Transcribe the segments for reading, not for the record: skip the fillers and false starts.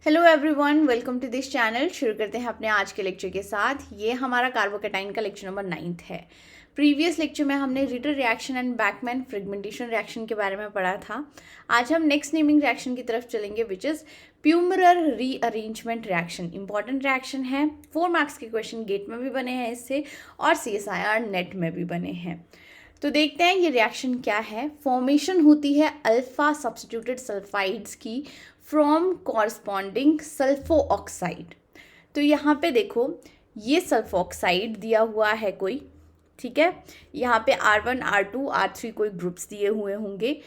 Hello everyone, welcome to this channel. शुरू करते हैं अपने आज के लेक्चर के साथ। ये हमारा कार्बोकेटाइन का लेक्चर नंबर 9 है। प्रीवियस लेक्चर में हमने Ritter reaction and Beckmann fragmentation reaction के बारे में पढ़ा था। आज हम नेक्स्ट नेमिंग रिएक्शन की तरफ चलेंगे, which is Pummerer rearrangement reaction. Important reaction है, 4 मार्क्स के क्वेश्चन गेट में भी बने हैं इससे, और CSIR नेट में भी बने हैं। तो देखते हैं ये रिएक्शन क्या है। फॉर्मेशन होती है अल्फा सब्स्टिट्यूटेड सल्फाइड्स की फ्रॉम कॉरस्पॉन्डिंग सल्फो ऑक्साइड। तो यहाँ पे देखो, ये सल्फो ऑक्साइड दिया हुआ है कोई, ठीक है। यहाँ पे R1, R2, R3 कोई ग्रुप्स दिए हुए होंगे।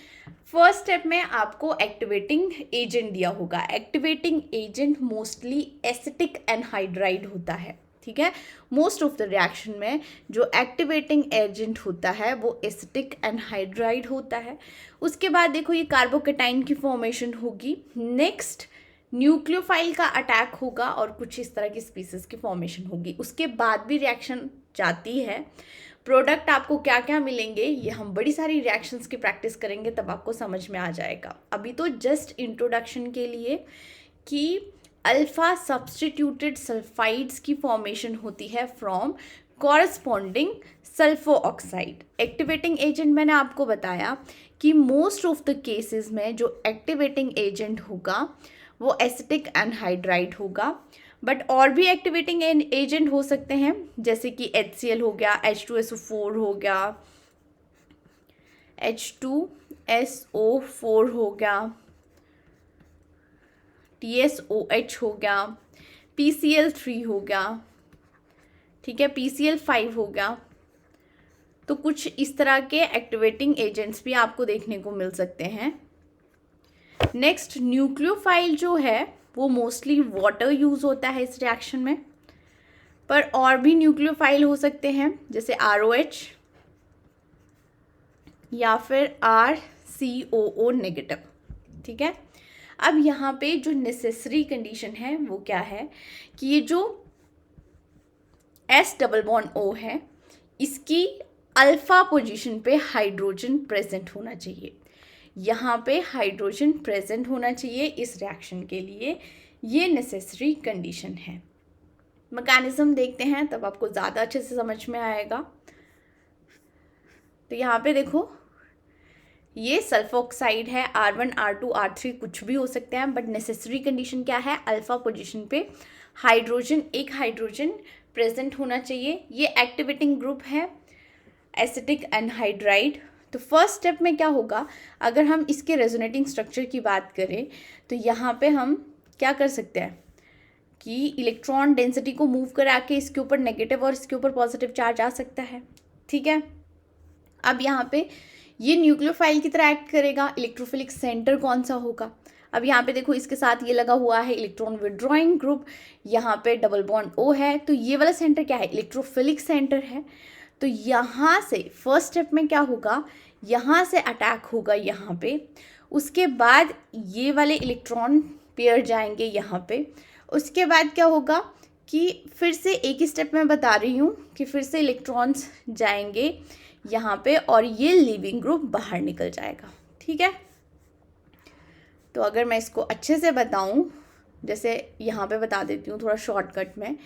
फर्स्ट स्टेप में आपको एक्टिवेटिंग एजेंट दिया होगा। Activating agent mostly acetic anhydride होता है, ठीक है। मोस्ट ऑफ द रिएक्शन में जो एक्टिवेटिंग एजेंट होता है वो एसिटिक एनहाइड्राइड होता है। उसके बाद देखो, ये कार्बोकेटाइन की फॉर्मेशन होगी। नेक्स्ट न्यूक्लियोफाइल का अटैक होगा और कुछ इस तरह की स्पीसीज की फॉर्मेशन होगी। उसके बाद भी रिएक्शन जाती है। प्रोडक्ट आपको क्या क्या मिलेंगे, ये हम बड़ी सारी रिएक्शंस की प्रैक्टिस करेंगे तब आपको समझ में आ जाएगा। अभी तो जस्ट इंट्रोडक्शन के लिए कि अल्फा सब्स्टिट्यूटेड सल्फाइड्स की फॉर्मेशन होती है from corresponding sulpho oxide. Activating agent मैंने आपको बताया कि मोस्ट ऑफ द केसेस में जो एक्टिवेटिंग एजेंट होगा वो एसिटिक एनहाइड्राइड होगा, बट और भी एक्टिवेटिंग एजेंट हो सकते हैं, जैसे कि HCl हो गया, H2SO4 हो गया, H2SO4 हो गया, TSOH हो गया, PCl3 हो गया, ठीक है, PCl5 हो गया। तो कुछ इस तरह के एक्टिवेटिंग एजेंट्स भी आपको देखने को मिल सकते हैं। नेक्स्ट न्यूक्लियोफाइल जो है वो मोस्टली वाटर यूज होता है इस रिएक्शन में, पर और भी न्यूक्लियोफाइल हो सकते हैं, जैसे ROH या फिर RCOO नेगेटिव, ठीक है। अब यहाँ पे जो नेसेसरी कंडीशन है वो क्या है कि ये जो S डबल बॉन्ड O है, इसकी अल्फा पोजीशन पे हाइड्रोजन प्रेजेंट होना चाहिए। यहाँ पे हाइड्रोजन प्रेजेंट होना चाहिए इस रिएक्शन के लिए। ये नेसेसरी कंडीशन है। मैकेनिज्म देखते हैं तब आपको ज़्यादा अच्छे से समझ में आएगा। तो यहाँ पे देखो, ये सल्फोक्साइड है, R1, R2, R3 कुछ भी हो सकते हैं, बट नेसेसरी कंडीशन क्या है, अल्फा पोजीशन पे हाइड्रोजन, एक हाइड्रोजन प्रेजेंट होना चाहिए। ये एक्टिवेटिंग ग्रुप है एसिटिक एनहाइड्राइड। तो फर्स्ट स्टेप में क्या होगा, अगर हम इसके रेजोनेटिंग स्ट्रक्चर की बात करें तो यहाँ पे हम क्या कर सकते हैं कि इलेक्ट्रॉन डेंसिटी को मूव करा के इसके ऊपर नेगेटिव और इसके ऊपर पॉजिटिव चार्ज आ सकता है, ठीक है। अब यहाँ पे ये न्यूक्लियोफाइल की तरह एक्ट करेगा। इलेक्ट्रोफिलिक सेंटर कौन सा होगा, अब यहाँ पे देखो, इसके साथ ये लगा हुआ है इलेक्ट्रॉन विड्रॉइंग ग्रुप, यहाँ पे डबल बॉन्ड O है, तो ये वाला सेंटर क्या है, इलेक्ट्रोफिलिक सेंटर है। तो यहाँ से फर्स्ट स्टेप में क्या होगा, यहाँ से अटैक होगा यहाँ पे। उसके बाद ये वाले इलेक्ट्रॉन पेयर जाएंगे यहाँ पे। उसके बाद क्या होगा कि फिर से एक ही स्टेप में बता रही हूँ कि फिर से इलेक्ट्रॉन्स जाएंगे यहाँ पे और ये लीविंग ग्रुप बाहर निकल जाएगा, ठीक है। तो अगर मैं इसको अच्छे से बताऊँ, जैसे यहाँ पे बता देती हूँ थोड़ा शॉर्टकट में,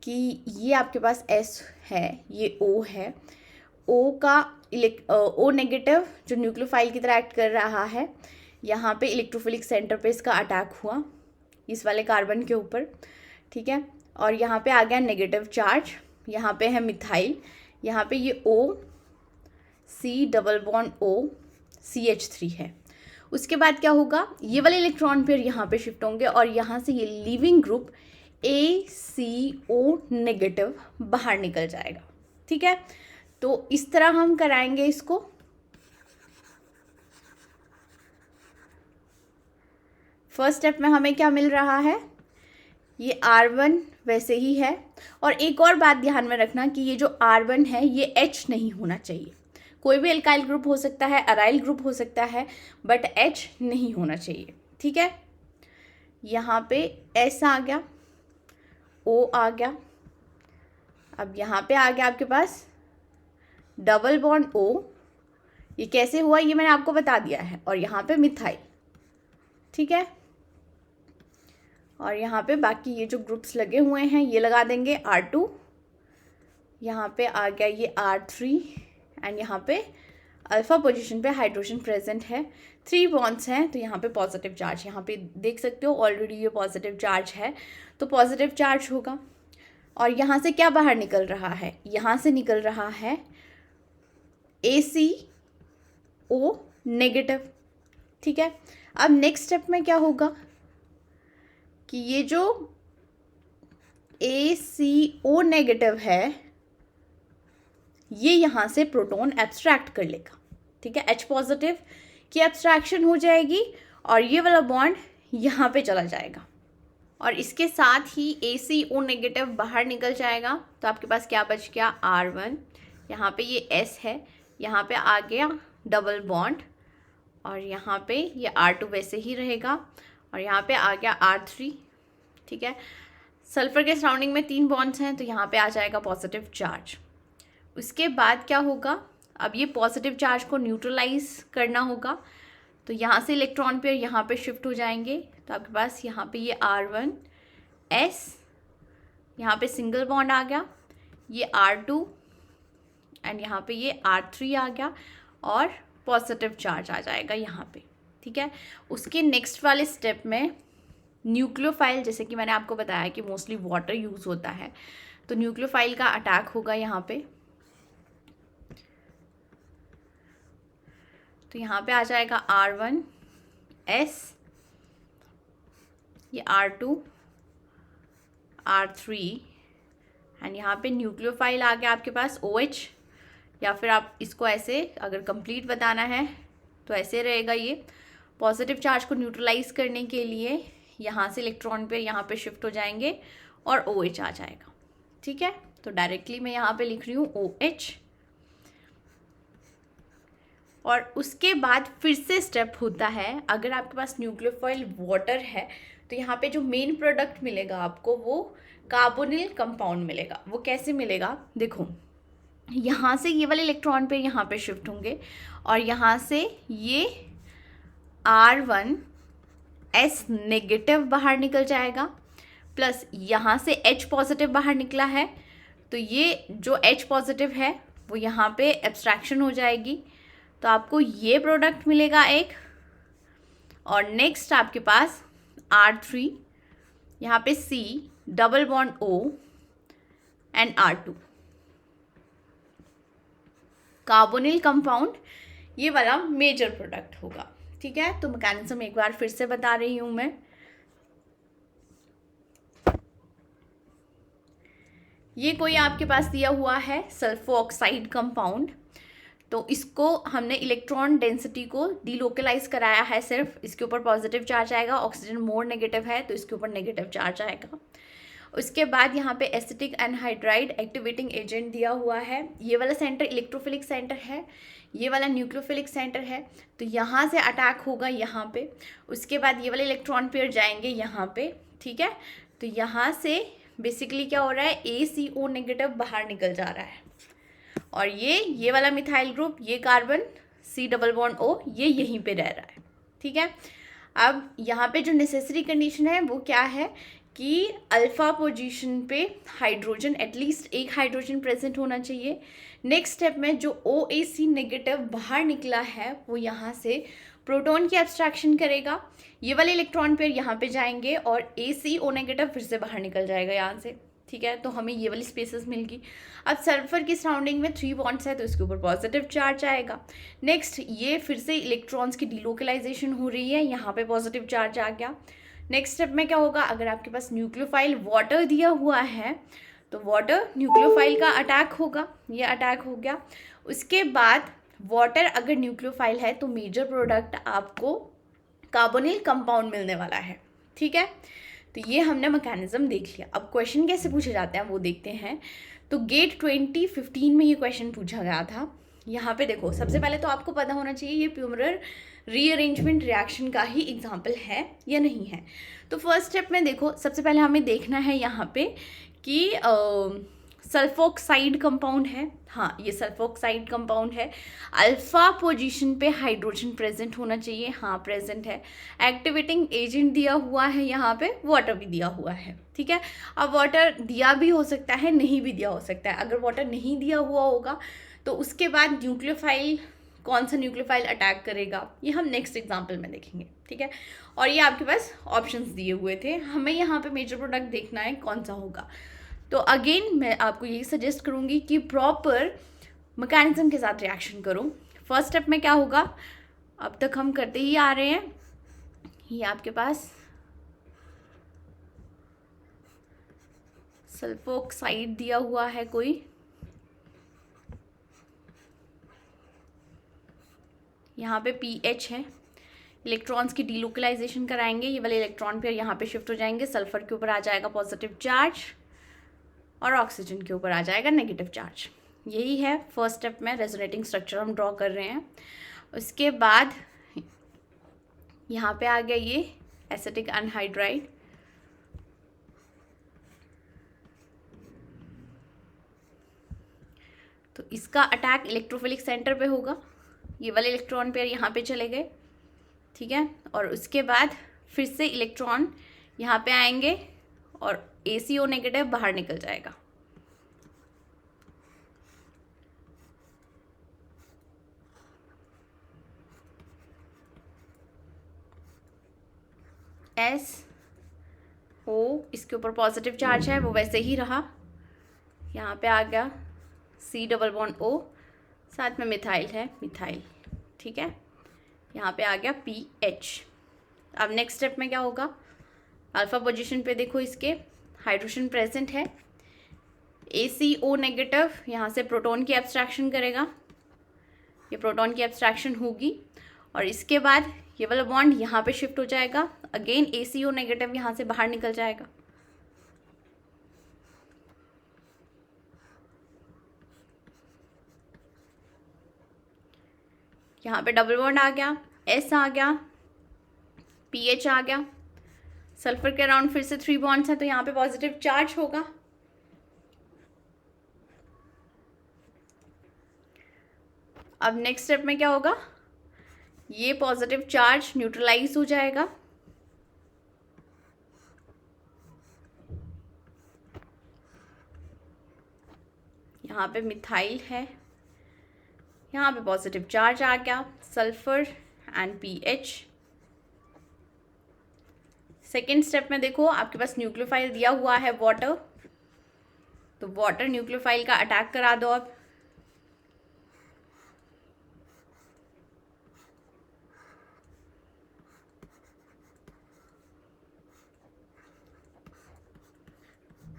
कि ये आपके पास S है, ये O है। O का O नेगेटिव जो न्यूक्लियोफाइल की तरह एक्ट कर रहा है, यहाँ पे इलेक्ट्रोफिलिक सेंटर पे इसका अटैक हुआ इस वाले कार्बन के ऊपर, ठीक है। और यहाँ पे आ गया नेगेटिव चार्ज, यहाँ पे है मिथाइल, यहाँ पे ये O C double bond O CH3 है। उसके बाद क्या होगा, ये वाले इलेक्ट्रॉन पेयर यहाँ पे शिफ्ट होंगे और यहाँ से ये लीविंग ग्रुप ACO नेगेटिव बाहर निकल जाएगा, ठीक है। तो इस तरह हम कराएंगे इसको। फर्स्ट स्टेप में हमें क्या मिल रहा है, ये R1 वैसे ही है। और एक और बात ध्यान में रखना कि ये जो R1 है ये H नहीं होना चाहिए। कोई भी एल्काइल ग्रुप हो सकता है, अराइल ग्रुप हो सकता है, बट H नहीं होना चाहिए, ठीक है। यहाँ पे S आ गया, O आ गया। अब यहाँ पे आ गया आपके पास डबल बॉन्ड O, ये कैसे हुआ ये मैंने आपको बता दिया है, और यहाँ पे मिथाइल, ठीक है। और यहाँ पे बाकी ये जो ग्रुप्स लगे हुए हैं ये लगा देंगे R2, यहाँ पे आ गया ये R3 एंड यहाँ पे अल्फा पोजीशन पे हाइड्रोजन प्रेजेंट है, 3 बॉन्ड्स हैं, तो यहाँ पे पॉजिटिव चार्ज, यहाँ पे देख सकते हो ऑलरेडी ये पॉजिटिव चार्ज है, तो पॉजिटिव चार्ज होगा। और यहाँ से क्या बाहर निकल रहा है, यहाँ से निकल रहा है ACO नेगेटिव, ठीक है। अब नेक्स्ट स्टेप में क्या होगा कि ये जो ACO नेगेटिव है ये यहाँ से प्रोटॉन एब्स्ट्रैक्ट कर लेगा, ठीक है। H पॉजिटिव की एब्स्ट्रैक्शन हो जाएगी और ये वाला बॉन्ड यहाँ पे चला जाएगा और इसके साथ ही ACO नेगेटिव बाहर निकल जाएगा। तो आपके पास क्या बच गया, R1, यहाँ पे ये S है, यहाँ पे आ गया डबल बॉन्ड और यहाँ पे ये R2 वैसे ही रहेगा और यहाँ पे आ गया R3, ठीक है। सल्फर के सराउंडिंग में 3 बॉन्ड्स हैं तो यहाँ पे आ जाएगा पॉजिटिव चार्ज। उसके बाद क्या होगा, अब ये पॉजिटिव चार्ज को न्यूट्रलाइज करना होगा, तो यहाँ से इलेक्ट्रॉन पेयर यहाँ पे शिफ्ट हो जाएंगे। तो आपके पास यहाँ पे ये R1 S, यहाँ पे सिंगल बॉन्ड आ गया, ये R2 एंड यहाँ पे ये R3 आ गया और पॉजिटिव चार्ज आ जाएगा यहाँ पे, ठीक है। उसके नेक्स्ट वाले स्टेप में न्यूक्लियोफाइल, जैसे कि मैंने आपको बताया कि मोस्टली वाटर यूज़ होता है, तो न्यूक्लियोफाइल का अटैक होगा यहाँ पे। तो यहाँ पे आ जाएगा R1 S, ये R2 R3 एंड यहाँ पे न्यूक्लियोफाइल आ गया आपके पास OH, या फिर आप इसको ऐसे अगर कंप्लीट बताना है तो ऐसे रहेगा। ये पॉजिटिव चार्ज को न्यूट्रलाइज करने के लिए यहाँ से इलेक्ट्रॉन पे यहाँ पे शिफ्ट हो जाएंगे और OH आ जाएगा, ठीक है। तो डायरेक्टली मैं यहाँ पे लिख रही हूँ OH और उसके बाद फिर से स्टेप होता है, अगर आपके पास न्यूक्लियोफाइल वाटर है तो यहाँ पे जो मेन प्रोडक्ट मिलेगा आपको वो कार्बोनिल कंपाउंड मिलेगा। वो कैसे मिलेगा, देखो यहाँ से ये वाले इलेक्ट्रॉन पे यहाँ पे शिफ्ट होंगे और यहाँ से ये R1 S नेगेटिव बाहर निकल जाएगा, प्लस यहाँ से H पॉजिटिव बाहर निकला है, तो ये जो H पॉजिटिव है वो यहाँ पे एब्स्ट्रैक्शन हो जाएगी, तो आपको ये प्रोडक्ट मिलेगा एक। और नेक्स्ट आपके पास R3, यहाँ पे C double bond O and R2 carbonyl compound, ये वाला मेजर प्रोडक्ट होगा, ठीक है। तो मैकेनिज्म एक बार फिर से बता रही हूँ मैं, ये कोई आपके पास दिया हुआ है सल्फो ऑक्साइड कंपाउंड, तो इसको हमने इलेक्ट्रॉन डेंसिटी को डीलोकलाइज कराया है, सिर्फ इसके ऊपर पॉजिटिव चार्ज आएगा, ऑक्सीजन मोर नेगेटिव है तो इसके ऊपर नेगेटिव चार्ज आएगा। उसके बाद यहाँ पे एसिटिक एनहाइड्राइड एक्टिवेटिंग एजेंट दिया हुआ है, ये वाला सेंटर इलेक्ट्रोफिलिक सेंटर है, ये वाला न्यूक्लियोफिलिक सेंटर है, तो यहाँ से अटैक होगा यहाँ पे। उसके बाद ये वाले इलेक्ट्रॉन पेयर जाएंगे यहाँ पे, ठीक है। तो यहाँ से बेसिकली क्या हो रहा है, ACO नेगेटिव बाहर निकल जा रहा है और ये वाला मिथाइल ग्रुप, ये carbon C double bond O, ये यहीं पे रह रहा है, ठीक है। अब यहाँ पे जो नेसेसरी कंडीशन है वो क्या है कि अल्फा पोजीशन पे हाइड्रोजन, एटलीस्ट एक हाइड्रोजन प्रेजेंट होना चाहिए। नेक्स्ट स्टेप में जो OAC नेगेटिव बाहर निकला है वो यहाँ से प्रोटॉन की एब्स्ट्रैक्शन करेगा, ये वाले इलेक्ट्रॉन पेयर यहाँ पे जाएंगे और ACO नेगेटिव फिर से बाहर निकल जाएगा यहाँ से, ठीक है। तो हमें ये वाली स्पेसेस मिल गई। अब सल्फर की सराउंडिंग में 3 बॉन्ड्स है तो इसके ऊपर पॉजिटिव चार्ज आएगा। नेक्स्ट ये फिर से इलेक्ट्रॉन्स की डीलोकलाइजेशन हो रही है, यहाँ पे पॉजिटिव चार्ज आ गया। नेक्स्ट स्टेप में क्या होगा, अगर आपके पास न्यूक्लियोफाइल वाटर दिया हुआ है तो वाटर न्यूक्लियोफाइल का अटैक होगा, ये अटैक हो गया। उसके बाद वाटर अगर न्यूक्लियोफाइल है तो मेजर प्रोडक्ट आपको कार्बोनिल कंपाउंड मिलने वाला है, ठीक है। तो ये हमने मैकेनिज्म देख लिया। अब क्वेश्चन कैसे पूछे जाते हैं वो देखते हैं। तो गेट 2015 में ये क्वेश्चन पूछा गया था। यहाँ पे देखो, सबसे पहले तो आपको पता होना चाहिए ये प्यूमरर रीअरेंजमेंट रिएक्शन का ही एग्जाम्पल है या नहीं है। तो फर्स्ट स्टेप में देखो, सबसे पहले हमें देखना है यहाँ पे कि सल्फोक्साइड कंपाउंड है, हाँ ये सल्फोक्साइड कंपाउंड है। अल्फा पोजीशन पे हाइड्रोजन प्रेजेंट होना चाहिए, हाँ प्रेजेंट है। एक्टिवेटिंग एजेंट दिया हुआ है, यहाँ पे वाटर भी दिया हुआ है, ठीक है। अब वाटर दिया भी हो सकता है, नहीं भी दिया हो सकता है। अगर वाटर नहीं दिया हुआ होगा तो उसके बाद न्यूक्लियोफाइल, कौन सा न्यूक्लियोफाइल अटैक करेगा, ये हम नेक्स्ट एग्जाम्पल में देखेंगे, ठीक है। और ये आपके पास ऑप्शंस दिए हुए थे, हमें यहाँ पे मेजर प्रोडक्ट देखना है कौन सा होगा। तो अगेन मैं आपको यही सजेस्ट करूँगी कि प्रॉपर मैकेनिज्म के साथ रिएक्शन करो। फर्स्ट स्टेप में क्या होगा, अब तक हम करते ही आ रहे हैं, ये आपके पास सल्फोक्साइड दिया हुआ है कोई, यहाँ पे पीएच है, इलेक्ट्रॉन्स की डीलोकलाइजेशन कराएंगे, ये वाले इलेक्ट्रॉन पेयर यहाँ पे शिफ्ट हो जाएंगे, सल्फर के ऊपर आ जाएगा पॉजिटिव चार्ज और ऑक्सीजन के ऊपर आ जाएगा नेगेटिव चार्ज। यही है फर्स्ट स्टेप में रेजोनेटिंग स्ट्रक्चर हम ड्रॉ कर रहे हैं। उसके बाद यहाँ पे आ गया ये एसिटिक अनहाइड्राइड, तो इसका अटैक इलेक्ट्रोफिलिक सेंटर पे होगा, ये वाले इलेक्ट्रॉन पेयर यहाँ पे चले गए, ठीक है। और उसके बाद फिर से इलेक्ट्रॉन यहाँ पे आएंगे और ACO नेगेटिव बाहर निकल जाएगा। SO इसके ऊपर पॉजिटिव चार्ज है, वो वैसे ही रहा, यहाँ पे आ गया C डबल बॉन्ड O, साथ में मिथाइल है, मिथाइल, ठीक है। यहाँ पे आ गया PH। अब नेक्स्ट स्टेप में क्या होगा, अल्फा पोजीशन पे देखो इसके हाइड्रोजन प्रेजेंट है, ACO नेगेटिव यहाँ से प्रोटॉन की एब्स्ट्रैक्शन करेगा, ये प्रोटॉन की एब्स्ट्रैक्शन होगी और इसके बाद ये वाला बॉन्ड यहाँ पे शिफ्ट हो जाएगा, अगेन ACO नेगेटिव यहाँ से बाहर निकल जाएगा। यहाँ पे डबल बॉन्ड आ गया, S आ गया, PH आ गया, सल्फर के अराउंड फिर से 3 बॉन्ड्स हैं, तो यहाँ पे पॉजिटिव चार्ज होगा। अब नेक्स्ट स्टेप में क्या होगा, ये पॉजिटिव चार्ज न्यूट्रलाइज हो जाएगा, यहाँ पे मिथाइल है, यहाँ पे पॉजिटिव चार्ज आ गया, sulphur and PH। Second step में देखो आपके पास न्यूक्लियोफाइल दिया हुआ है वाटर, तो वाटर न्यूक्लियोफाइल का अटैक करा दो अब।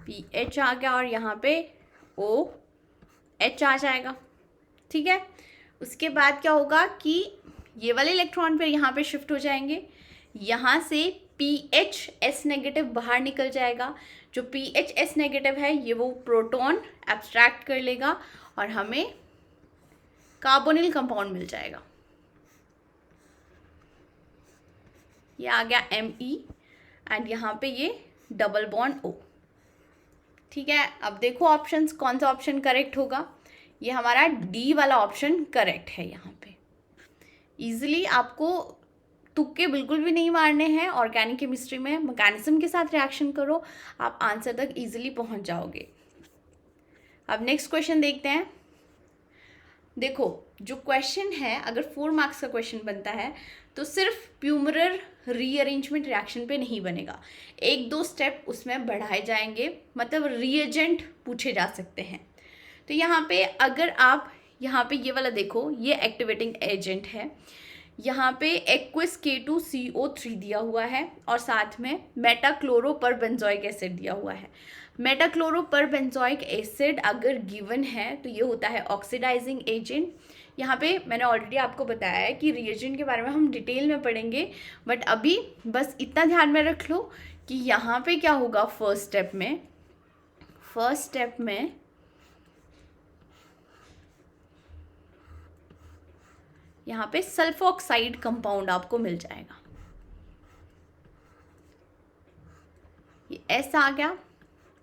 PH आ गया और यहाँ पे OH आ जाएगा, ठीक है। उसके बाद क्या होगा कि ये वाले इलेक्ट्रॉन फिर यहाँ पे शिफ्ट हो जाएंगे, यहाँ से PHS नेगेटिव बाहर निकल जाएगा, जो PHS नेगेटिव है ये वो प्रोटॉन एब्स्ट्रैक्ट कर लेगा और हमें कार्बोनिल कंपाउंड मिल जाएगा। ये आ गया Me एंड यहाँ पे ये डबल बॉन्ड O, ठीक है। अब देखो ऑप्शंस, कौन सा ऑप्शन करेक्ट होगा, ये हमारा D वाला ऑप्शन करेक्ट है। यहाँ पे इजीली आपको तुक्के बिल्कुल भी नहीं मारने हैं, ऑर्गेनिक केमिस्ट्री में मैकेनिज्म के साथ रिएक्शन करो, आप आंसर तक इजीली पहुंच जाओगे। अब नेक्स्ट क्वेश्चन देखते हैं। देखो जो क्वेश्चन है, अगर 4 मार्क्स का क्वेश्चन बनता है तो सिर्फ प्यूमरर रीअरेंजमेंट रिएक्शन पे नहीं बनेगा, 1-2 स्टेप उसमें बढ़ाए जाएंगे, मतलब रिएजेंट पूछे जा सकते हैं। तो यहाँ पे अगर आप यहाँ पे ये वाला देखो, ये एक्टिवेटिंग एजेंट है, यहाँ पे एक्विस K2CO3 दिया हुआ है और साथ में मेटाक्लोरोपरबेंजोइक एसिड दिया हुआ है। मेटाक्लोरोपरबेंजोइक एसिड अगर गिवन है तो ये होता है ऑक्सीडाइजिंग एजेंट। यहाँ पे मैंने ऑलरेडी आपको बताया है कि रिएजेंट के बारे में हम डिटेल में पढ़ेंगे, बट अभी बस इतना ध्यान में रख लो कि यहाँ पे क्या होगा। फर्स्ट स्टेप में यहाँ पे सल्फोक्साइड कंपाउंड आपको मिल जाएगा, ये S आ गया,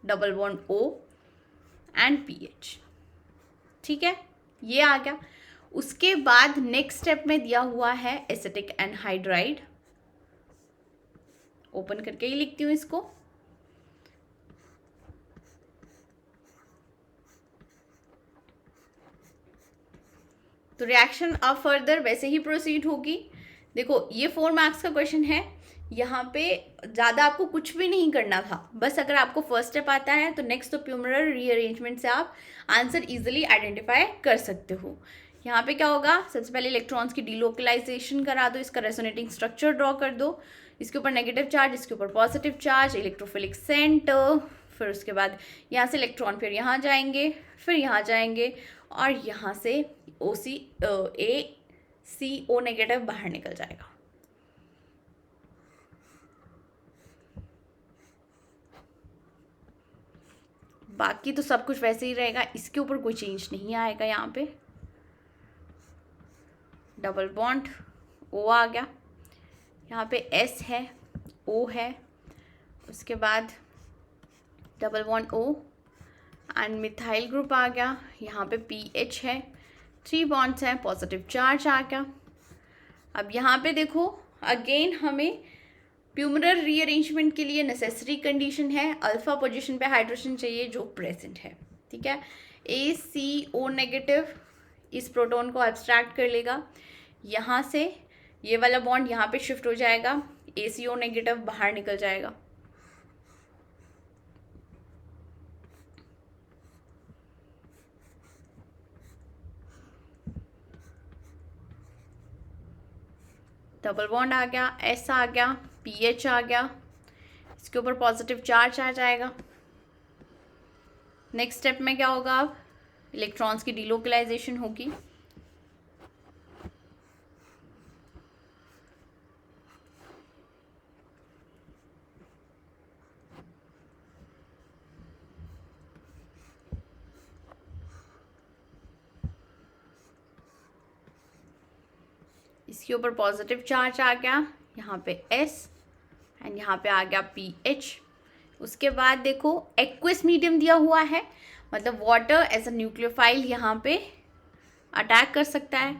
double bond O and pH. ठीक है, ये आ गया। उसके बाद नेक्स्ट स्टेप में दिया हुआ है एसिटिक एनहाइड्राइड। ओपन करके ही लिखती हूँ इसको। तो रिएक्शन अब फर्दर वैसे ही प्रोसीड होगी। देखो ये 4 मार्क्स का क्वेश्चन है, यहाँ पे ज़्यादा आपको कुछ भी नहीं करना था, बस अगर आपको फर्स्ट स्टेप आता है तो नेक्स्ट तो प्यूमरल रीअरेंजमेंट से आप आंसर इजीली आइडेंटिफाई कर सकते हो। यहाँ पे क्या होगा, सबसे पहले इलेक्ट्रॉन्स की डीलोकलाइजेशन करा दो, इसका रेजोनेटिंग स्ट्रक्चर ड्रॉ कर दो, इसके ऊपर नेगेटिव चार्ज, इसके ऊपर पॉजिटिव चार्ज, इलेक्ट्रोफिलिक सेंटर, फिर उसके बाद यहाँ से इलेक्ट्रॉन फिर यहाँ जाएंगे, फिर यहाँ जाएंगे, और यहाँ से ACO नेगेटिव बाहर निकल जाएगा। बाकी तो सब कुछ वैसे ही रहेगा, इसके ऊपर कोई चेंज नहीं आएगा। यहाँ पे डबल बॉन्ड O आ गया, यहाँ पे S है, O है, उसके बाद double bond O and methyl group आ गया, यहाँ पे PH है, 3 बॉन्ड्स हैं, पॉजिटिव चार्ज आ गया। अब यहाँ पे देखो अगेन हमें प्यूमरल रीअरेंजमेंट के लिए नेसेसरी कंडीशन है, अल्फा पोजीशन पे हाइड्रोजन चाहिए जो प्रेजेंट है। ठीक है, ACO नेगेटिव इस प्रोटॉन को एब्स्ट्रैक्ट कर लेगा, यहाँ से ये वाला बॉन्ड यहाँ पे शिफ्ट हो जाएगा, ACO नेगेटिव बाहर निकल जाएगा। डबल बॉन्ड आ गया, S आ गया, PH आ गया, इसके ऊपर पॉजिटिव चार्ज आ जाएगा। नेक्स्ट स्टेप में क्या होगा, अब इलेक्ट्रॉन्स की डीलोकलाइजेशन होगी। इसके ऊपर पॉजिटिव चार्ज आ गया, यहाँ पे S एंड यहाँ पे आ गया PH। उसके बाद देखो एक्वस मीडियम दिया हुआ है, मतलब वाटर एज अ न्यूक्लियोफाइल यहाँ पे अटैक कर सकता है।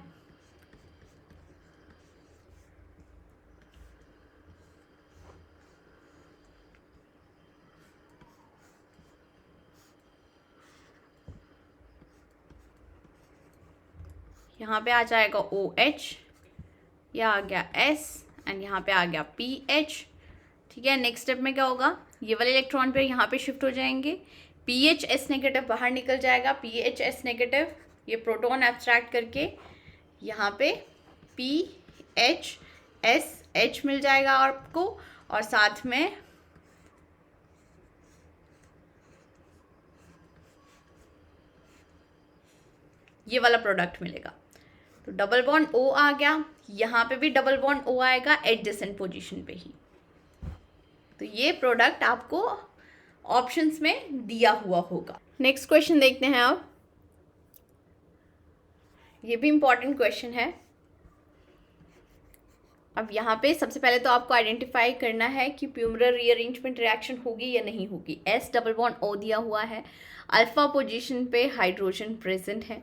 यहाँ पे आ जाएगा OH, यह आ गया S एंड यहाँ पे आ गया PH। ठीक है, नेक्स्ट स्टेप में क्या होगा, ये वाले इलेक्ट्रॉन पे यहाँ पे शिफ्ट हो जाएंगे, PHS नेगेटिव बाहर निकल जाएगा, PHS नेगेटिव ये प्रोटॉन एब्स्ट्रैक्ट करके यहाँ पे PHSH मिल जाएगा आपको, और साथ में ये वाला प्रोडक्ट मिलेगा। तो डबल बॉन्ड O आ गया, यहाँ पे भी डबल बॉन्ड O आएगा एडजेसेंट पोजीशन पे ही। तो ये प्रोडक्ट आपको ऑप्शंस में दिया हुआ होगा। नेक्स्ट क्वेश्चन देखते हैं अब, ये भी इंपॉर्टेंट क्वेश्चन है। अब यहाँ पे सबसे पहले तो आपको आइडेंटिफाई करना है कि प्यूमरल रीअरेंजमेंट रिएक्शन होगी या नहीं होगी। S डबल बॉन्ड O दिया हुआ है, अल्फा पोजीशन पे हाइड्रोजन प्रेजेंट है,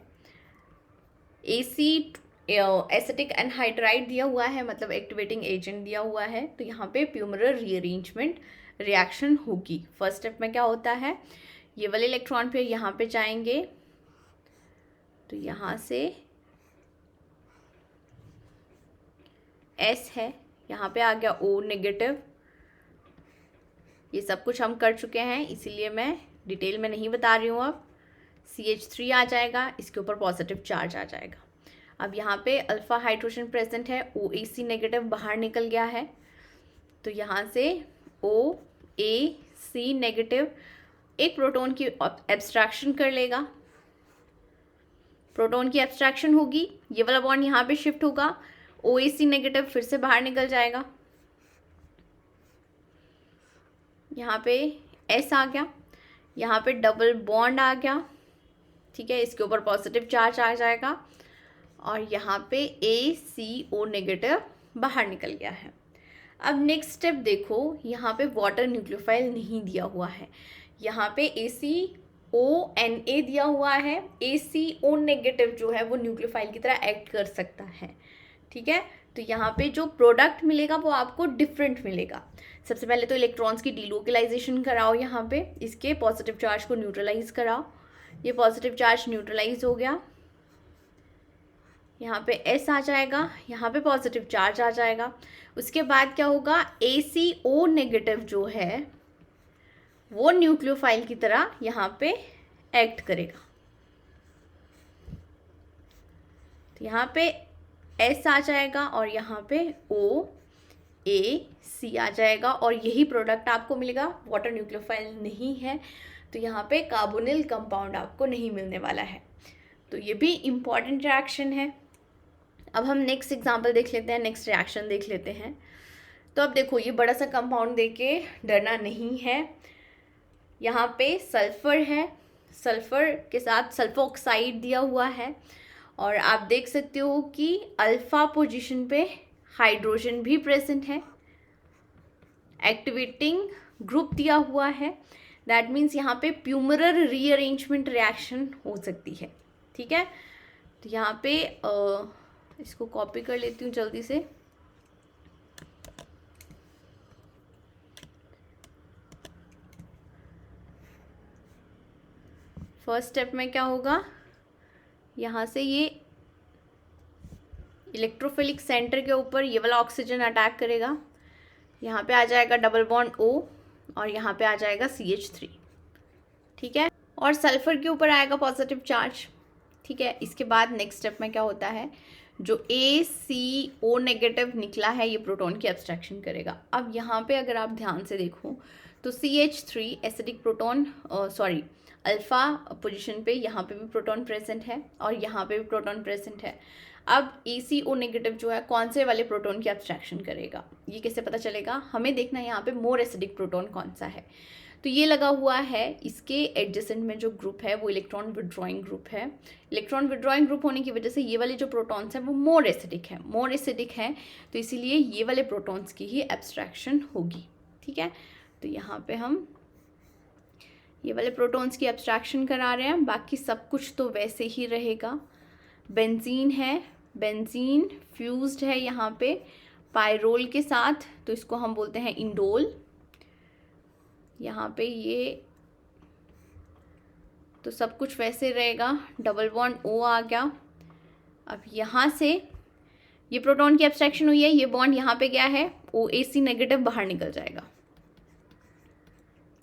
एसिटिक एनहाइड्राइड दिया हुआ है, मतलब एक्टिवेटिंग एजेंट दिया हुआ है। तो यहाँ पे प्यूमरल रीअरेंजमेंट रिएक्शन होगी। फर्स्ट स्टेप में क्या होता है, ये वाले इलेक्ट्रॉन फिर यहाँ पे जाएंगे, तो यहाँ से S है, यहाँ पे आ गया O नेगेटिव। ये सब कुछ हम कर चुके हैं, इसीलिए मैं डिटेल में नहीं बता रही हूँ। अब CH3 आ जाएगा, इसके ऊपर पॉजिटिव चार्ज आ जाएगा। अब यहाँ पे अल्फा हाइड्रोजन प्रेजेंट है, OAC नेगेटिव बाहर निकल गया है, तो यहाँ से OAC नेगेटिव एक प्रोटॉन की एब्स्ट्रैक्शन कर लेगा, प्रोटॉन की एब्स्ट्रैक्शन होगी, ये वाला बॉन्ड यहाँ पे शिफ्ट होगा, OAC नेगेटिव फिर से बाहर निकल जाएगा, यहाँ पे S आ गया, यहाँ पे डबल बॉन्ड आ गया। ठीक है, इसके ऊपर पॉजिटिव चार्ज आ जाएगा, और यहाँ पे ACO नेगेटिव बाहर निकल गया है। अब नेक्स्ट स्टेप देखो, यहाँ पे वाटर न्यूक्लियोफाइल नहीं दिया हुआ है, यहाँ पे ONA दिया हुआ है, ACO नेगेटिव जो है वो न्यूक्लियोफाइल की तरह एक्ट कर सकता है, ठीक है। तो यहाँ पे जो प्रोडक्ट मिलेगा वो आपको डिफरेंट मिलेगा। सबसे पहले तो इलेक्ट्रॉन्स की डीलोकलाइजेशन कराओ, यहाँ पे इसके पॉजिटिव चार्ज को न्यूट्रलाइज कराओ। ये पॉजिटिव चार्ज न्यूट्रलाइज हो गया, यहाँ पे S आ जाएगा, यहाँ पे पॉजिटिव चार्ज आ जाएगा। उसके बाद क्या होगा, ACO नेगेटिव जो है वो न्यूक्लियोफाइल की तरह यहाँ पे एक्ट करेगा। तो यहाँ पे S आ जाएगा और यहाँ पे OAC आ जाएगा और यही प्रोडक्ट आपको मिलेगा। वाटर न्यूक्लियोफाइल नहीं है तो यहाँ पे कार्बोनिल कंपाउंड आपको नहीं मिलने वाला है। तो ये भी इम्पॉर्टेंट रिएक्शन है। अब हम नेक्स्ट एग्जांपल देख लेते हैं, नेक्स्ट रिएक्शन देख लेते हैं। तो अब देखो, ये बड़ा सा कंपाउंड देके डरना नहीं है। यहाँ पे सल्फर है, सल्फर के साथ सल्फर ऑक्साइड दिया हुआ है और आप देख सकते हो कि अल्फा पोजीशन पे हाइड्रोजन भी प्रेजेंट है, एक्टिवेटिंग ग्रुप दिया हुआ है। दैट मीन्स यहाँ पे प्यूमरल रीअरेंजमेंट रिएक्शन हो सकती है, ठीक है। तो यहाँ पे इसको कॉपी कर लेती हूँ जल्दी से। फर्स्ट स्टेप में क्या होगा, यहाँ से ये इलेक्ट्रोफिलिक सेंटर के ऊपर ये वाला ऑक्सीजन अटैक करेगा, यहाँ पे आ जाएगा डबल बॉन्ड O और यहाँ पे आ जाएगा CH3, ठीक है। और सल्फर के ऊपर आएगा पॉजिटिव चार्ज, ठीक है। इसके बाद नेक्स्ट स्टेप में क्या होता है, जो ACO नेगेटिव निकला है ये प्रोटॉन की एब्स्ट्रैक्शन करेगा। अब यहाँ पे अगर आप ध्यान से देखो तो CH3 acidic proton, sorry alpha position पे यहाँ पे भी प्रोटॉन प्रेजेंट है और यहाँ पे भी प्रोटॉन प्रेजेंट है। अब ACO नेगेटिव जो है कौन से वाले प्रोटॉन की एब्स्ट्रैक्शन करेगा, ये कैसे पता चलेगा, हमें देखना है यहाँ पे मोर एसिडिक प्रोटॉन कौन सा है। तो ये लगा हुआ है, इसके एडजेसेंट में जो ग्रुप है वो इलेक्ट्रॉन विड्रॉइंग ग्रुप है। इलेक्ट्रॉन विड्रॉइंग ग्रुप होने की वजह से ये वाले जो प्रोटॉन्स हैं वो मोर एसिडिक है, तो इसीलिए ये वाले प्रोटॉन्स की ही एब्स्ट्रैक्शन होगी, ठीक है। तो यहाँ पे हम ये वाले प्रोटॉन्स की एब्स्ट्रैक्शन करा रहे हैं, बाकी सब कुछ तो वैसे ही रहेगा। बेंजीन है, बेंजीन फ्यूज्ड है यहाँ पे पायरोल के साथ, तो इसको हम बोलते हैं इंडोल। यहाँ पे ये तो सब कुछ वैसे रहेगा, डबल बॉन्ड O आ गया। अब यहाँ से ये प्रोटॉन की एब्स्ट्रैक्शन हुई है, ये बॉन्ड यहाँ पे गया है, OAC नेगेटिव बाहर निकल जाएगा,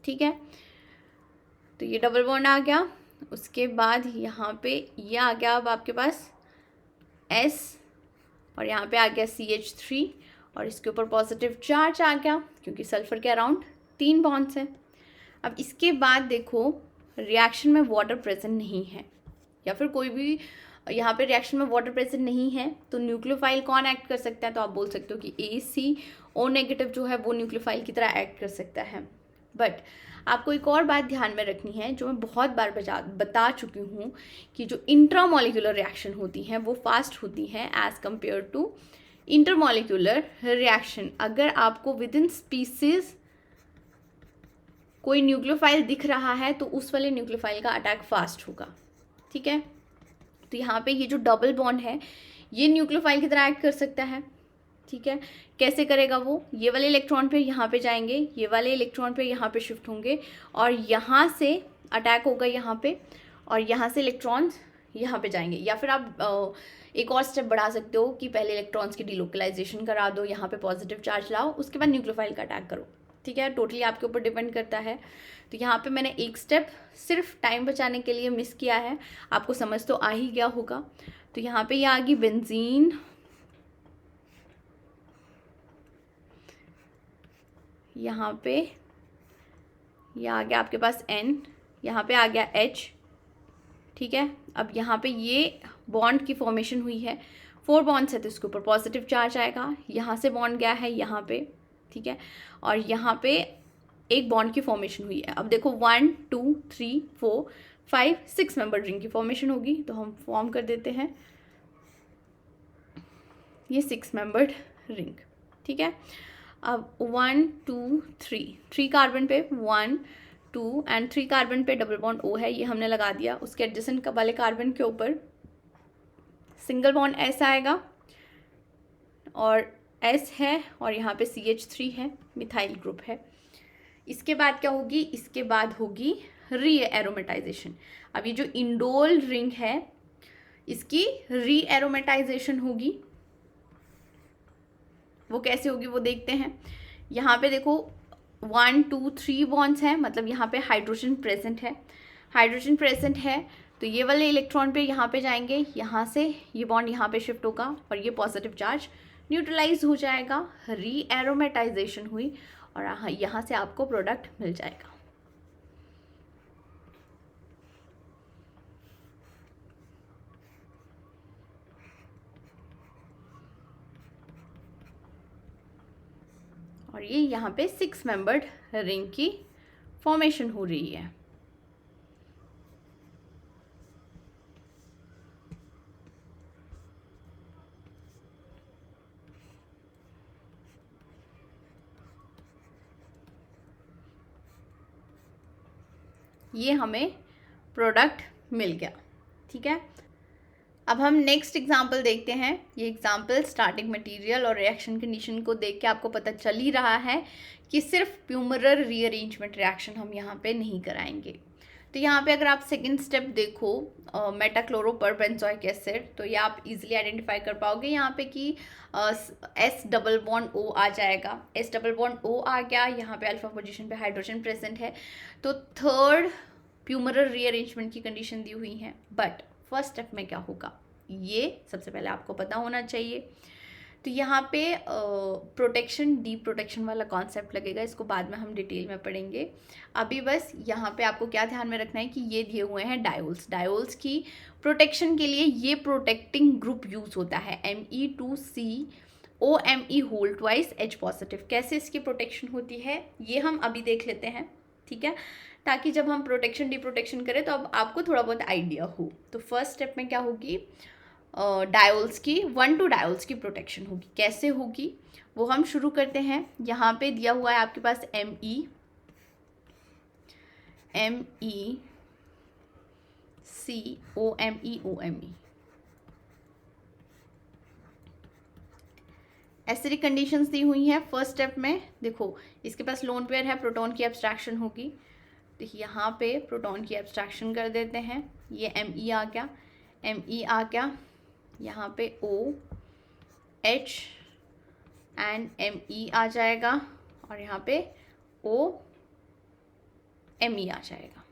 ठीक है। तो ये डबल बॉन्ड आ गया। उसके बाद यहाँ पे ये आ गया, अब आपके पास S और यहाँ पे आ गया CH3 और इसके ऊपर पॉजिटिव चार्ज आ गया क्योंकि सल्फर के अराउंड 3 बॉन्ड्स हैं। अब इसके बाद देखो, रिएक्शन में वाटर प्रेजेंट नहीं है या फिर कोई भी यहाँ पे रिएक्शन में वाटर प्रेजेंट नहीं है तो न्यूक्लियोफाइल कौन एक्ट कर सकता है, तो आप बोल सकते हो कि ACO नेगेटिव जो है वो न्यूक्लियोफाइल की तरह एक्ट कर सकता है। बट आपको एक और बात ध्यान में रखनी है जो मैं बहुत बार बता चुकी हूँ कि जो इंट्रामॉलिक्यूलर रिएक्शन होती हैं वो फास्ट होती हैं as compare to intermolecular reaction. अगर आपको विद इन स्पीसीज कोई न्यूक्लियोफाइल दिख रहा है तो उस वाले न्यूक्लियोफाइल का अटैक फास्ट होगा, ठीक है। तो यहाँ पे ये जो डबल बॉन्ड है ये न्यूक्लियोफाइल की तरह एक्ट कर सकता है, ठीक है। कैसे करेगा वो, ये वाले इलेक्ट्रॉन पे यहाँ पे जाएंगे, ये वाले इलेक्ट्रॉन पे यहाँ पे शिफ्ट होंगे और यहाँ से अटैक होगा यहाँ पे और यहाँ से इलेक्ट्रॉन्स यहाँ पे जाएंगे। या फिर आप एक और स्टेप बढ़ा सकते हो कि पहले इलेक्ट्रॉन्स की डीलोकलाइजेशन करा दो, यहाँ पे पॉजिटिव चार्ज लाओ, उसके बाद न्यूक्लियोफाइल का अटैक करो, ठीक है। टोटली आपके ऊपर डिपेंड करता है। तो यहाँ पे मैंने एक स्टेप सिर्फ टाइम बचाने के लिए मिस किया है, आपको समझ तो आ ही गया होगा। तो यहाँ पे ये आ गई बेंजीन, यहाँ पे ये आ गया आपके पास N, यहाँ पे आ गया H, ठीक है। अब यहाँ पे ये बॉन्ड की फॉर्मेशन हुई है, 4 बॉन्ड्स है तो इसके ऊपर पॉजिटिव चार्ज आएगा, यहाँ से बॉन्ड गया है यहाँ पे, ठीक है। और यहाँ पे एक बॉन्ड की फॉर्मेशन हुई है। अब देखो 1 2 3 4 5 6 मेंबर रिंग की फॉर्मेशन होगी, तो हम फॉर्म कर देते हैं ये 6 मेंबर्ड रिंग, ठीक है। अब 1 2 3 कार्बन पे 1 2 एंड 3 कार्बन पे डबल बॉन्ड O है, ये हमने लगा दिया। उसके एडजेसेंट वाले कार्बन के ऊपर सिंगल बॉन्ड S आएगा और S है और यहाँ पे CH3 है, मिथाइल ग्रुप है। इसके बाद क्या होगी, इसके बाद होगी री एरोमेटाइजेशन। अब ये जो इंडोल रिंग है इसकी री एरोमेटाइजेशन होगी। वो कैसे होगी वो देखते हैं। यहाँ पे देखो 1 2 3 बॉन्ड्स हैं, मतलब यहाँ पे हाइड्रोजन प्रेजेंट है। हाइड्रोजन प्रेजेंट है तो ये वाले इलेक्ट्रॉन पे यहाँ पे जाएंगे, यहाँ से ये बॉन्ड यहाँ पे शिफ्ट होगा और ये पॉजिटिव चार्ज न्यूट्रलाइज हो जाएगा। री एरोमेटाइजेशन हुई और यहाँ से आपको प्रोडक्ट मिल जाएगा। और ये यहाँ पे 6 मेंबर्ड रिंग की फॉर्मेशन हो रही है। ये हमें प्रोडक्ट मिल गया, ठीक है। अब हम नेक्स्ट एग्जाम्पल देखते हैं। ये एग्जाम्पल स्टार्टिंग मटेरियल और रिएक्शन कंडीशन को देख के आपको पता चल ही रहा है कि सिर्फ प्यूमरल रीअरेंजमेंट रिएक्शन हम यहाँ पे नहीं कराएंगे। तो यहाँ पे अगर आप सेकेंड स्टेप देखो मेटाक्लोरोपरबेंजोइक एसिड, तो ये आप इजीली आइडेंटिफाई कर पाओगे यहाँ पे कि S डबल बॉन्ड O आ जाएगा। S डबल बॉन्ड O आ गया, यहाँ पे अल्फा पोजीशन पे हाइड्रोजन प्रेजेंट है, तो थर्ड प्यूमरल रीअरेंजमेंट की कंडीशन दी हुई है। बट फर्स्ट स्टेप में क्या होगा ये सबसे पहले आपको पता होना चाहिए। तो यहाँ पे प्रोटेक्शन डी प्रोटेक्शन वाला कॉन्सेप्ट लगेगा, इसको बाद में हम डिटेल में पढ़ेंगे। अभी बस यहाँ पे आपको क्या ध्यान में रखना है कि ये दिए हुए हैं डायोल्स। डायोल्स की प्रोटेक्शन के लिए ये प्रोटेक्टिंग ग्रुप यूज होता है Me2COMe whole twice H positive. कैसे इसकी प्रोटेक्शन होती है ये हम अभी देख लेते हैं, ठीक है, ताकि जब हम प्रोटेक्शन डी प्रोटेक्शन करें तो अब आपको थोड़ा बहुत आइडिया हो। तो फर्स्ट स्टेप में क्या होगी, डायोल्स की 1 2 डायोल्स की प्रोटेक्शन होगी। कैसे होगी वो हम शुरू करते हैं। यहाँ पे दिया हुआ है आपके पास MECOMe एसिडिक कंडीशंस दी हुई हैं। फर्स्ट स्टेप में देखो इसके पास लोन पेयर है, प्रोटॉन की एब्स्ट्रैक्शन होगी। तो यहाँ पे प्रोटॉन की एब्स्ट्रैक्शन कर देते हैं। ये Me आ गया, Me आ गया, यहाँ पे OH एंड Me आ जाएगा और यहाँ पे OMe आ जाएगा,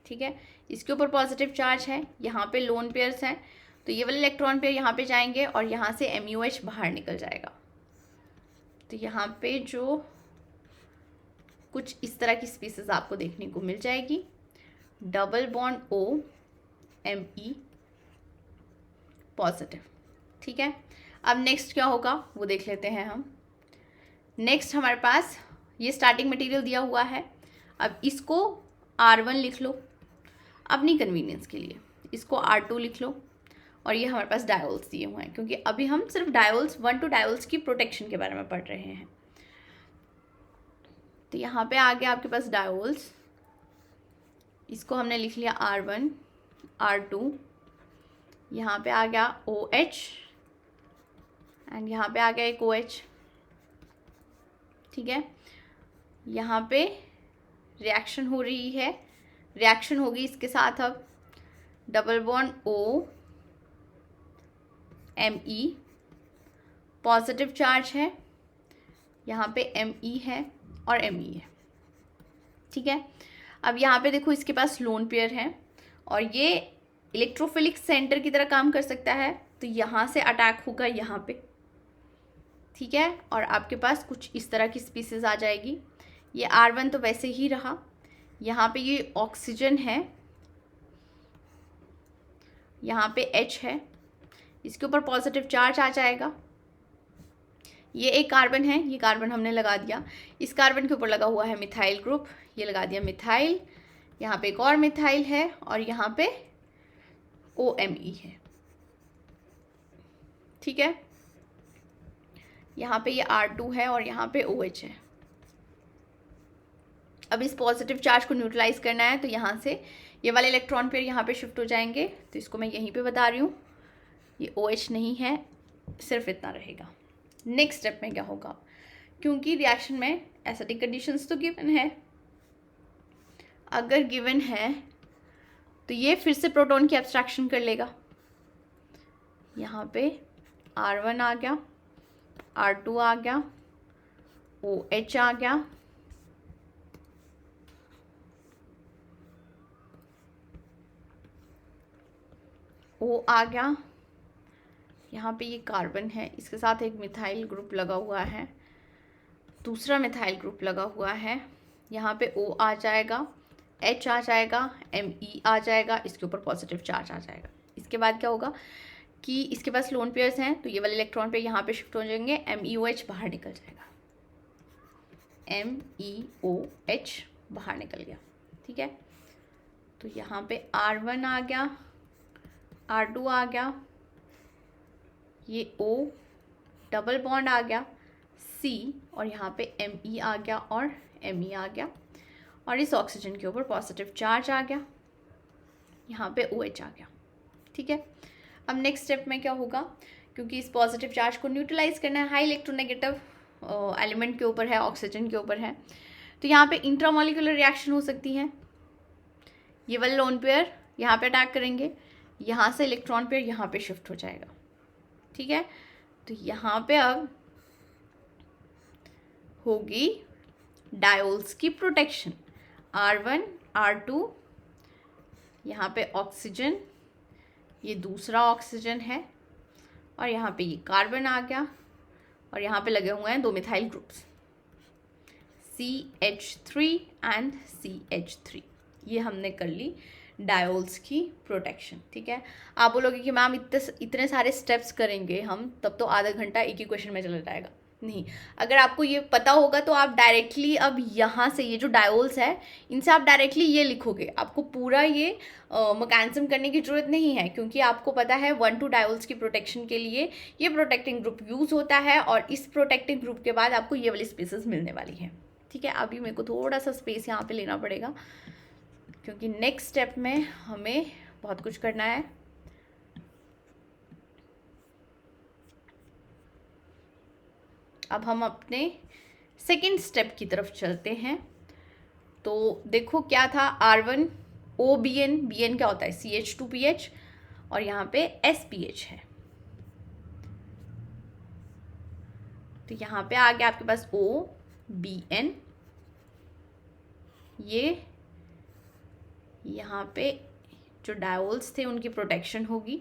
ठीक है। इसके ऊपर पॉजिटिव चार्ज है, यहाँ पे लोन पेयर्स हैं, तो ये वाले इलेक्ट्रॉन पेयर यहाँ पे जाएंगे और यहाँ से MUH बाहर निकल जाएगा। तो यहाँ पे जो कुछ इस तरह की स्पीसीज आपको देखने को मिल जाएगी, double bond O Me positive, ठीक है। अब नेक्स्ट क्या होगा वो देख लेते हैं हम। नेक्स्ट हमारे पास ये स्टार्टिंग मटेरियल दिया हुआ है। अब इसको R1 लिख लो अपनी कन्वीनियंस के लिए, इसको R2 लिख लो और ये हमारे पास डायोल्स दिए हुए हैं, क्योंकि अभी हम सिर्फ डायोल्स 1 2 डायोल्स की प्रोटेक्शन के बारे में पढ़ रहे हैं। तो यहाँ पे आ गया आपके पास डायोल्स, इसको हमने लिख लिया R1 R2, यहाँ पे आ गया OH एंड यहाँ पे आ गया एक OH, ठीक है। यहाँ पे रिएक्शन हो रही है, रिएक्शन होगी इसके साथ अब double bond O Me positive charge है, यहाँ पे Me है और Me है, ठीक है। अब यहाँ पे देखो इसके पास लोन पेयर है और ये इलेक्ट्रोफिलिक सेंटर की तरह काम कर सकता है, तो यहाँ से अटैक होगा यहाँ पे, ठीक है। और आपके पास कुछ इस तरह की स्पीसीज आ जाएगी। ये R1 तो वैसे ही रहा, यहाँ पे ये ऑक्सीजन है, यहाँ पे H है, इसके ऊपर पॉजिटिव चार्ज आ जाएगा। ये एक कार्बन है, ये कार्बन हमने लगा दिया, इस कार्बन के ऊपर लगा हुआ है मिथाइल ग्रुप, ये लगा दिया मिथाइल, यहाँ पे एक और मिथाइल है और यहाँ पे OMe है, ठीक है। यहाँ पे ये R2 है और यहाँ पे OH है। अब इस पॉजिटिव चार्ज को न्यूट्रलाइज करना है, तो यहाँ से ये वाले इलेक्ट्रॉन पेयर यहाँ पे शिफ्ट हो जाएंगे। तो इसको मैं यहीं पे बता रही हूँ, ये OH नहीं है, सिर्फ इतना रहेगा। नेक्स्ट स्टेप में क्या होगा, क्योंकि रिएक्शन में एसिडिक कंडीशंस तो गिवन है, अगर गिवन है तो ये फिर से प्रोटॉन की एब्स्ट्रैक्शन कर लेगा। यहाँ पे R1 आ गया, R2 आ गया, OH आ गया, O आ गया, यहाँ पे ये कार्बन है, इसके साथ एक मिथाइल ग्रुप लगा हुआ है, दूसरा मिथाइल ग्रुप लगा हुआ है, यहाँ पे O आ जाएगा, H आ जाएगा, Me आ जाएगा, इसके ऊपर पॉजिटिव चार्ज आ जाएगा। इसके बाद क्या होगा कि इसके पास लोन पेयर्स हैं, तो ये वाले इलेक्ट्रॉन पे यहाँ पे शिफ्ट हो जाएंगे, MeOH बाहर निकल जाएगा, MeOH बाहर निकल गया। ठीक है, तो यहाँ पे R1 आ गया, R2 आ गया, ये O डबल बॉन्ड आ गया, C, और यहाँ पे Me आ गया और Me आ गया, और इस ऑक्सीजन के ऊपर पॉजिटिव चार्ज आ गया, यहाँ पे OH आ गया। ठीक है, अब नेक्स्ट स्टेप में क्या होगा, क्योंकि इस पॉजिटिव चार्ज को न्यूट्रलाइज करना है, हाई इलेक्ट्रोनेगेटिव एलिमेंट के ऊपर है, ऑक्सीजन के ऊपर है, तो यहाँ पे इंट्रामोलिकुलर रिएक्शन हो सकती है। ये वाले लोन पेयर यहाँ पे अटैक करेंगे, यहाँ से इलेक्ट्रॉन पेयर यहाँ पे शिफ्ट हो जाएगा। ठीक है, तो यहाँ पे अब होगी डायोल्स की प्रोटेक्शन, R1 R2, यहाँ पे ऑक्सीजन, ये दूसरा ऑक्सीजन है, और यहाँ पे ये कार्बन आ गया, और यहाँ पे लगे हुए हैं दो methyl groups, CH3 and CH3। ये हमने कर ली डायोल्स की प्रोटेक्शन। ठीक है, आप बोलोगे कि मैम इतने सारे स्टेप्स करेंगे हम, तब तो आधा घंटा एक ही क्वेश्चन में चला जाएगा। नहीं, अगर आपको ये पता होगा तो आप डायरेक्टली अब यहाँ से ये जो डायोल्स है, इनसे आप डायरेक्टली ये लिखोगे, आपको पूरा ये मैकेनिज्म करने की ज़रूरत नहीं है, क्योंकि आपको पता है 1-2 डायोल्स की प्रोटेक्शन के लिए ये प्रोटेक्टिंग ग्रुप यूज़ होता है, और इस प्रोटेक्टिंग ग्रुप के बाद आपको ये वाली स्पेसेस मिलने वाली हैं। ठीक है, अभी मेरे को थोड़ा सा स्पेस यहाँ पे लेना पड़ेगा, क्योंकि नेक्स्ट स्टेप में हमें बहुत कुछ करना है। अब हम अपने सेकेंड स्टेप की तरफ चलते हैं। तो देखो क्या था, R1 OBN, BN क्या होता है, CH2PH, और यहाँ पे SPH है। तो यहाँ पे आ गया आपके पास OBN, ये यहाँ पे जो डायोल्स थे उनकी प्रोटेक्शन होगी,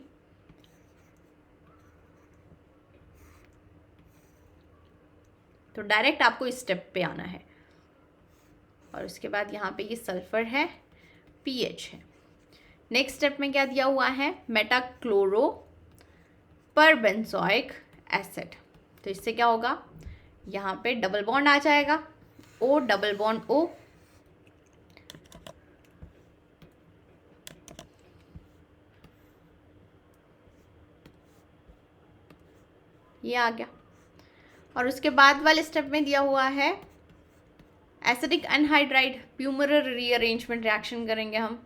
तो डायरेक्ट आपको इस स्टेप पे आना है। और उसके बाद यहाँ पे ये सल्फर है, PH है। नेक्स्ट स्टेप में क्या दिया हुआ है, मेटाक्लोरो परबेंजोइक एसिड। तो इससे क्या होगा, यहाँ पे डबल बॉन्ड आ जाएगा, O डबल बॉन्ड O, ये आ गया। और उसके बाद वाले स्टेप में दिया हुआ है एसिडिक एनहाइड्राइड प्यूमरल रीअरेंजमेंट रिएक्शन करेंगे हम।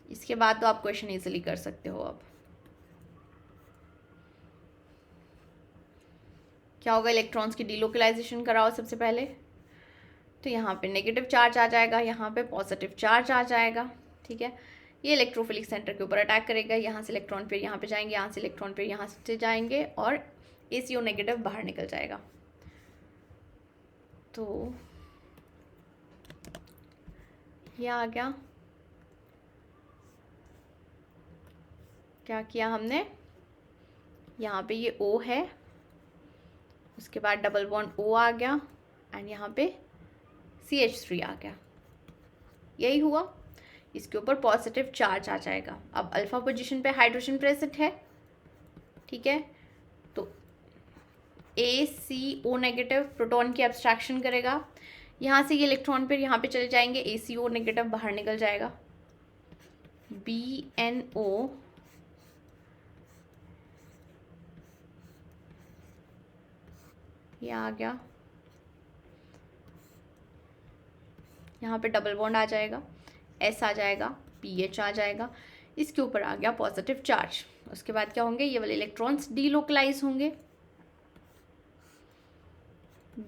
इसके बाद तो आप क्वेश्चन इजीली कर सकते हो। अब क्या होगा, इलेक्ट्रॉन्स की डीलोकलाइजेशन कराओ सबसे पहले, तो यहाँ पे नेगेटिव चार्ज आ जाएगा, यहाँ पे पॉजिटिव चार्ज आ जाएगा। ठीक है, ये इलेक्ट्रोफिलिक सेंटर के ऊपर अटैक करेगा, यहाँ से इलेक्ट्रॉन पेयर यहाँ पे जाएंगे, यहाँ से इलेक्ट्रॉन पेयर यहाँ से जाएंगे, और ACO नेगेटिव बाहर निकल जाएगा। तो ये आ गया, क्या किया हमने, यहाँ पे ये O है, उसके बाद डबल बॉन्ड O आ गया, एंड यहाँ पे CH3 आ गया। यही हुआ, इसके ऊपर पॉजिटिव चार्ज आ जाएगा। अब अल्फा पोजीशन पे हाइड्रोजन प्रेजेंट है। ठीक है, तो ACO नेगेटिव प्रोटॉन की एब्स्ट्रैक्शन करेगा, यहाँ से ये इलेक्ट्रॉन पेयर यहाँ पे चले जाएंगे, ACO नेगेटिव बाहर निकल जाएगा, BNO ये आ गया, यहाँ पे डबल बॉन्ड आ जाएगा, S आ जाएगा, PH आ जाएगा, इसके ऊपर आ गया पॉजिटिव चार्ज। उसके बाद क्या होंगे, ये वाले इलेक्ट्रॉन्स डीलोकलाइज होंगे,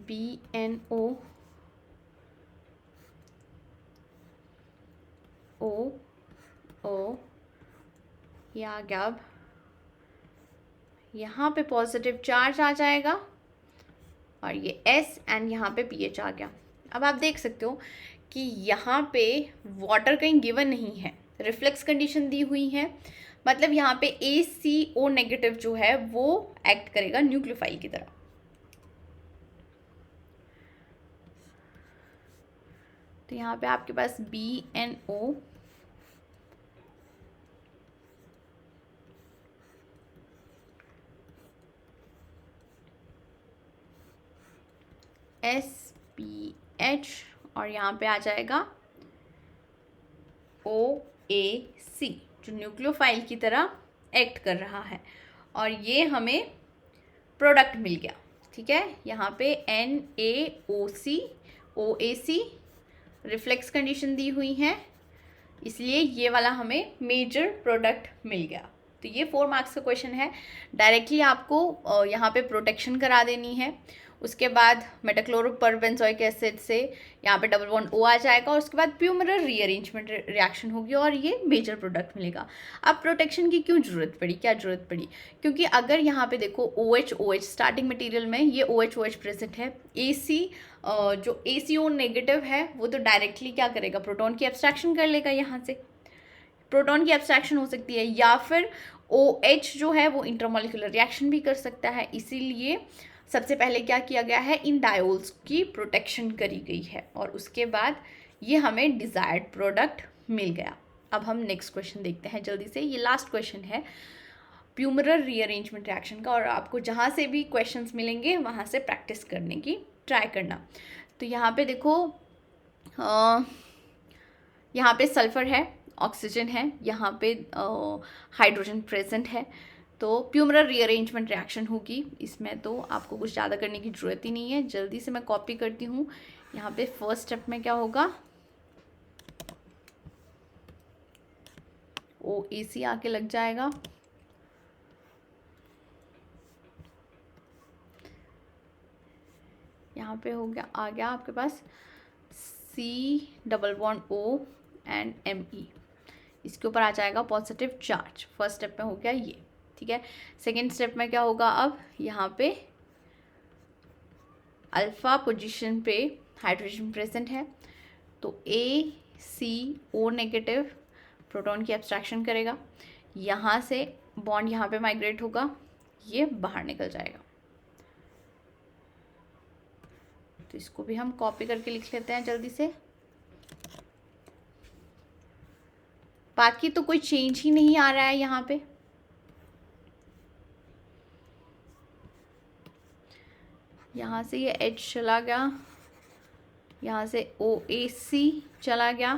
BNO O ये आ गया। अब यहाँ पे पॉजिटिव चार्ज आ जाएगा और ये S एंड यहाँ पे PH आ गया। अब आप देख सकते हो कि यहाँ पे वाटर कहीं गिवन नहीं है, रिफ्लेक्स कंडीशन दी हुई है, मतलब यहाँ पे ACO नेगेटिव जो है वो एक्ट करेगा न्यूक्लियोफाइल की तरह। तो यहाँ पे आपके पास BNO SPH और यहाँ पे आ जाएगा OAC जो न्यूक्लियोफाइल की तरह एक्ट कर रहा है, और ये हमें प्रोडक्ट मिल गया। ठीक है, यहाँ पे NaOC OAC रिफ्लेक्स कंडीशन दी हुई है, इसलिए ये वाला हमें मेजर प्रोडक्ट मिल गया। तो ये 4 मार्क्स का क्वेश्चन है। डायरेक्टली आपको यहाँ पे प्रोटेक्शन करा देनी है, उसके बाद मेटाक्लोरोपरबेंजोइक एसिड से यहाँ पे डबल बॉन्ड O आ जाएगा, और उसके बाद प्यूमरल रीअरेंजमेंट रिएक्शन होगी और ये मेजर प्रोडक्ट मिलेगा। अब प्रोटेक्शन की क्यों ज़रूरत पड़ी, क्या ज़रूरत पड़ी, क्योंकि अगर यहाँ पे देखो OH स्टार्टिंग मटेरियल में ये OH प्रेजेंट है, AC जो ACO नेगेटिव है वो तो डायरेक्टली क्या करेगा, प्रोटॉन की एब्स्ट्रैक्शन कर लेगा, यहाँ से प्रोटॉन की एब्स्ट्रैक्शन हो सकती है, या फिर OH जो है वो इंटरमॉलिक्यूलर रिएक्शन भी कर सकता है। इसीलिए सबसे पहले क्या किया गया है, इन डायोल्स की प्रोटेक्शन करी गई है, और उसके बाद ये हमें डिज़ायर्ड प्रोडक्ट मिल गया। अब हम नेक्स्ट क्वेश्चन देखते हैं जल्दी से। ये लास्ट क्वेश्चन है प्यूमरल रीअरेंजमेंट रिएक्शन का, और आपको जहाँ से भी क्वेश्चंस मिलेंगे वहाँ से प्रैक्टिस करने की ट्राई करना। तो यहाँ पे देखो, यहाँ पे सल्फर है, ऑक्सीजन है, यहाँ पे हाइड्रोजन प्रेजेंट है, तो प्यूमरल रीअरेंजमेंट रिएक्शन होगी। इसमें तो आपको कुछ ज़्यादा करने की ज़रूरत ही नहीं है, जल्दी से मैं कॉपी करती हूँ। यहाँ पे फर्स्ट स्टेप में क्या होगा, OAC आके लग जाएगा, यहाँ पे हो गया, आ गया आपके पास C double bond O and Me, इसके ऊपर आ जाएगा पॉजिटिव चार्ज। फर्स्ट स्टेप में हो गया ये। ठीक है, सेकेंड स्टेप में क्या होगा, अब यहाँ पे अल्फा पोजीशन पे हाइड्रोजन प्रेजेंट है, तो ACO नेगेटिव प्रोटॉन की एब्स्ट्रैक्शन करेगा, यहाँ से बॉन्ड यहाँ पे माइग्रेट होगा, ये बाहर निकल जाएगा। तो इसको भी हम कॉपी करके लिख लेते हैं जल्दी से। बाकी तो कोई चेंज ही नहीं आ रहा है यहाँ पे। यहाँ से ये H चला गया, यहाँ से OAC चला गया,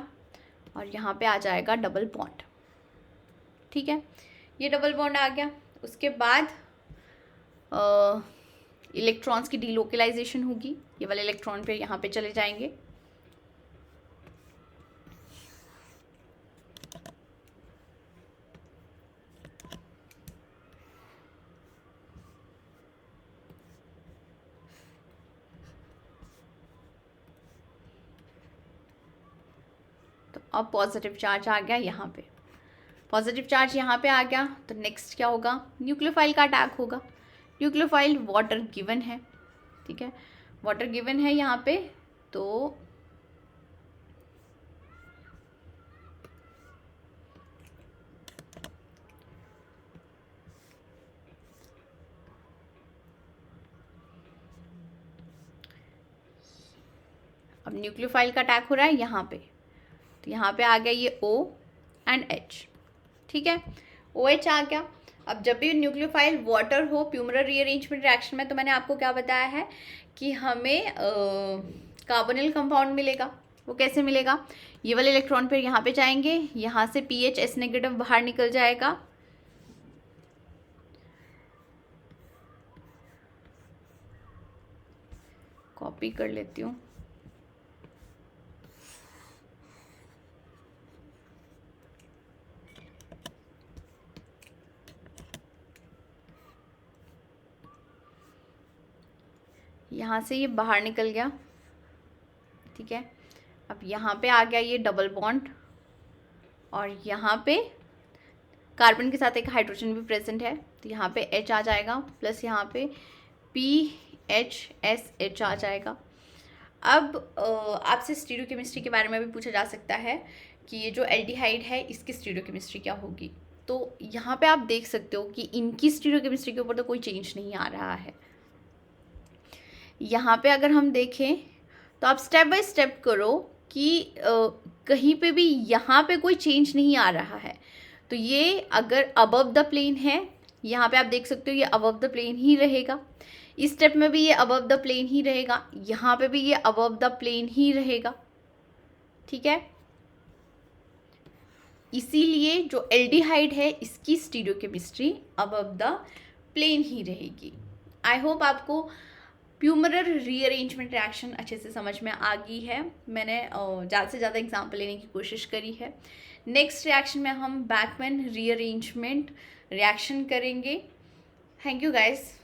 और यहाँ पे आ जाएगा डबल बॉन्ड। ठीक है, ये डबल बॉन्ड आ गया। उसके बाद इलेक्ट्रॉन्स की डीलोकलाइजेशन होगी, ये वाले इलेक्ट्रॉन पे यहाँ पे चले जाएंगे, तो अब पॉजिटिव चार्ज आ गया यहाँ पे, पॉजिटिव चार्ज यहाँ पे आ गया। तो नेक्स्ट क्या होगा, न्यूक्लियोफाइल का अटैक होगा। न्यूक्लियोफाइल वाटर गिवन है, ठीक है, वाटर गिवन है यहाँ पे, तो अब न्यूक्लियोफाइल का अटैक हो रहा है यहाँ पे, तो यहाँ पे आ गया ये O एंड H। ठीक है, OH आ गया। अब जब भी न्यूक्लियोफाइल वाटर हो प्यूमरल रीअरेंजमेंट रिएक्शन में, तो मैंने आपको क्या बताया है कि हमें कार्बोनिल कंपाउंड मिलेगा। वो कैसे मिलेगा, ये वाले इलेक्ट्रॉन फिर यहाँ पे जाएंगे, यहाँ से PH S नेगेटिव बाहर निकल जाएगा, कॉपी कर लेती हूँ। यहाँ से ये बाहर निकल गया, ठीक है। अब यहाँ पे आ गया ये डबल बॉन्ड, और यहाँ पे कार्बन के साथ एक हाइड्रोजन भी प्रेजेंट है, तो यहाँ पे H आ जाएगा, प्लस यहाँ पे PHSH आ जाएगा। अब आपसे स्टीरियोकेमिस्ट्री के बारे में भी पूछा जा सकता है कि ये जो एल्डिहाइड है इसकी स्टीरियोकेमिस्ट्री क्या होगी। तो यहाँ पे आप देख सकते हो कि इनकी स्टीरियोकेमिस्ट्री के ऊपर तो कोई चेंज नहीं आ रहा है। यहाँ पे अगर हम देखें तो आप स्टेप बाय स्टेप करो कि कहीं पे भी यहाँ पे कोई चेंज नहीं आ रहा है। तो ये अगर अबव द प्लेन है, यहाँ पे आप देख सकते हो ये अबव द प्लेन ही रहेगा, इस स्टेप में भी ये अबव द प्लेन ही रहेगा, यहाँ पे भी ये अबव द प्लेन ही रहेगा, ठीक है। इसीलिए जो एल्डिहाइड है इसकी स्टीरियोकेमिस्ट्री अबव द प्लेन ही रहेगी। आई होप आपको प्यूमरर रीअरेंजमेंट रिएक्शन अच्छे से समझ में आ गई है। मैंने ज़्यादा से ज़्यादा एग्जाम्पल लेने की कोशिश करी है। नेक्स्ट रिएक्शन में हम बैकमैन रीअरेंजमेंट रिएक्शन करेंगे। Thank you guys.